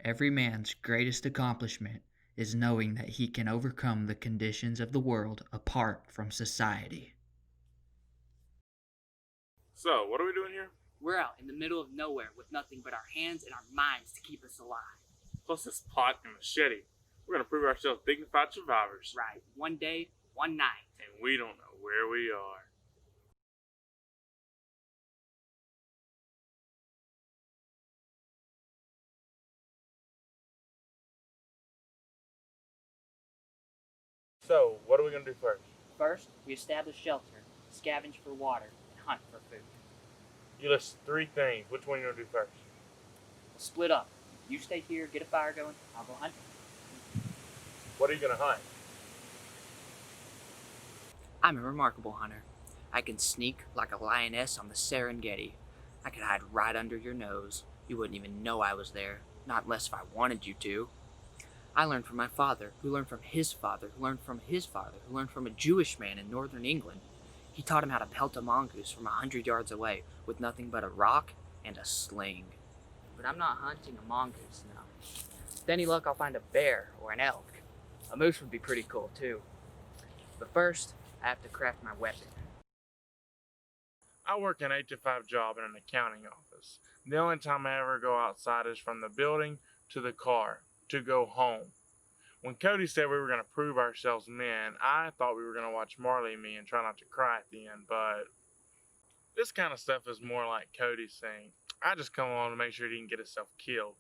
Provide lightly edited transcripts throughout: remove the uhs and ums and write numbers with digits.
Every man's greatest accomplishment is knowing that he can overcome the conditions of the world apart from society. So, what are we doing here? We're out in the middle of nowhere with nothing but our hands and our minds to keep us alive. Plus this pot and machete. We're gonna prove ourselves dignified survivors. Right, one day, one night. And we don't know where we are. So, what are we gonna do first? First, we establish shelter, scavenge for water, and hunt for food. You list 3 things. Which one are you gonna do first? We'll split up. You stay here, get a fire going, I'll go hunt. What are you gonna hunt? I'm a remarkable hunter. I can sneak like a lioness on the Serengeti. I could hide right under your nose. You wouldn't even know I was there, not unless if I wanted you to. I learned from my father, who learned from his father, who learned from his father, who learned from a Jewish man in northern England. He taught him how to pelt a mongoose from 100 yards away with nothing but a rock and a sling. But I'm not hunting a mongoose now. With any luck, I'll find a bear or an elk. A moose would be pretty cool too. But first, I have to craft my weapon. I work an 8 to 5 job in an accounting office. The only time I ever go outside is from the building to the car to go home. When Cody said we were going to prove ourselves men, I thought we were going to watch Marley and me and try not to cry at the end, but this kind of stuff is more like Cody's thing. I just come along to make sure he didn't get himself killed.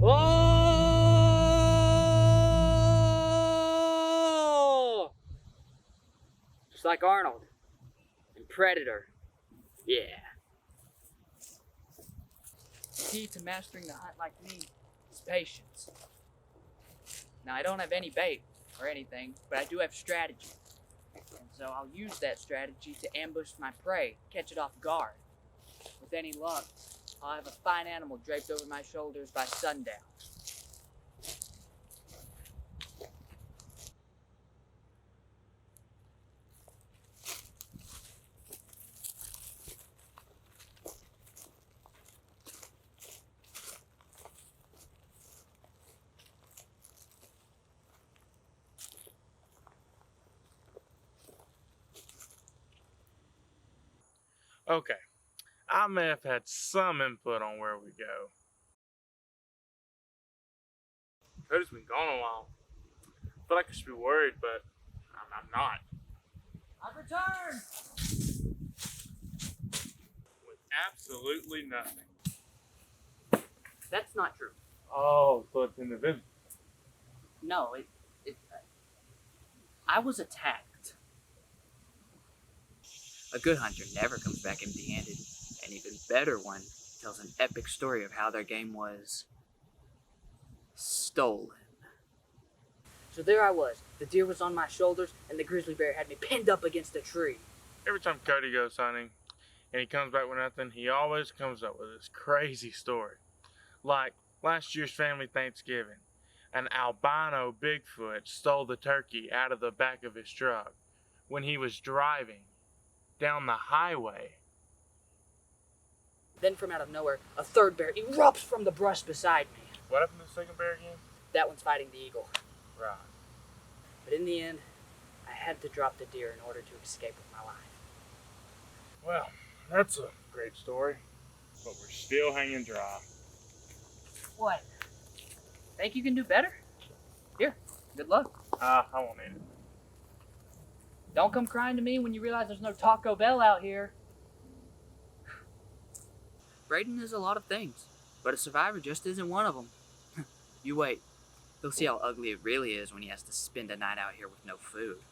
Oh! Just like Arnold and Predator. Yeah. The key to mastering the hunt like me is patience. Now, I don't have any bait or anything, but I do have strategy. And so I'll use that strategy to ambush my prey, catch it off guard. With any luck, I'll have a fine animal draped over my shoulders by sundown. Okay, I may have had some input on where we go. Cody's been gone a while. I feel like I should be worried, but I'm not. I've returned! With absolutely nothing. That's not true. Oh, so it's invisible. No, I was attacked. A good hunter never comes back empty-handed. An even better one tells an epic story of how their game was stolen. So there I was. The deer was on my shoulders, and the grizzly bear had me pinned up against a tree. Every time Cody goes hunting and he comes back with nothing, he always comes up with this crazy story. Like last year's family Thanksgiving, an albino Bigfoot stole the turkey out of the back of his truck when he was driving down the highway. Then from out of nowhere, a third bear erupts from the brush beside me. What happened to the second bear again? That one's fighting the eagle. Right. But in the end, I had to drop the deer in order to escape with my life. Well, that's a great story, but we're still hanging dry. What? Think you can do better? Here, good luck. I won't need it. Don't come crying to me when you realize there's no Taco Bell out here. Braden is a lot of things, but a survivor just isn't one of them. You wait. You'll see how ugly it really is when he has to spend a night out here with no food.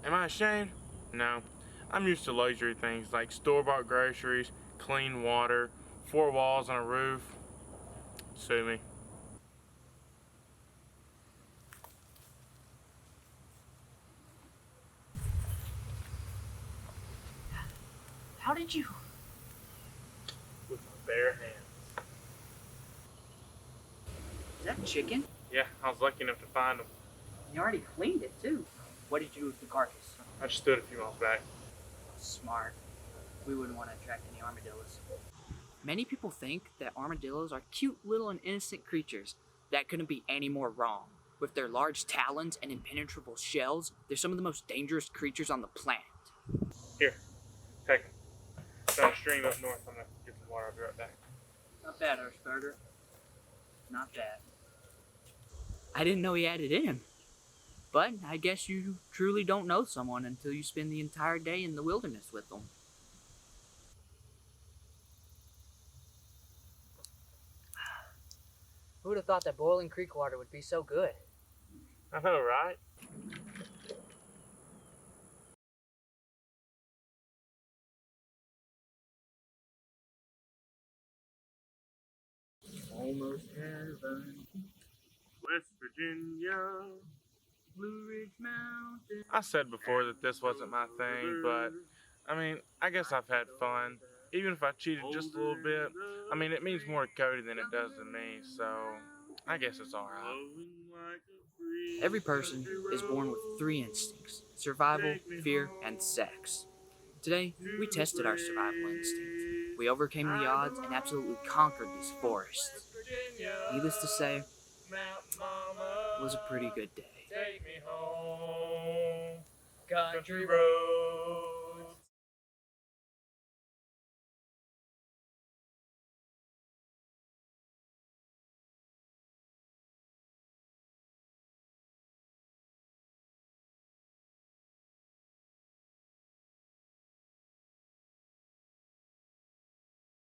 Am I ashamed? No. I'm used to luxury things like store-bought groceries, clean water, 4 walls and a roof. Sue me. How did you? with my bare hands. Is that chicken? Yeah, I was lucky enough to find them. You already cleaned it too. What did you do with the carcass? I just stood a few miles back. Smart. We wouldn't want to attract any armadillos. Many people think that armadillos are cute little and innocent creatures. That couldn't be any more wrong. With their large talons and impenetrable shells, they're some of the most dangerous creatures on the planet. Here, take them. Downstream up north. I'm gonna get some water. I'll be right back. Not bad, Hirschberger. Not bad. I didn't know he had it in him. But I guess you truly don't know someone until you spend the entire day in the wilderness with them. Who would have thought that boiling creek water would be so good? I know, right? Almost heaven, West Virginia. Blue Ridge Mountain. I said before that this wasn't my thing, but I mean, I guess I've had fun. Even if I cheated just a little bit, I mean, it means more to Cody than it does to me, so I guess it's alright. Every person is born with three instincts: survival, fear, and sex. Today, we tested our survival instinct. We overcame the odds and absolutely conquered these forests. Needless to say, it was a pretty good day. Take me home, Country road.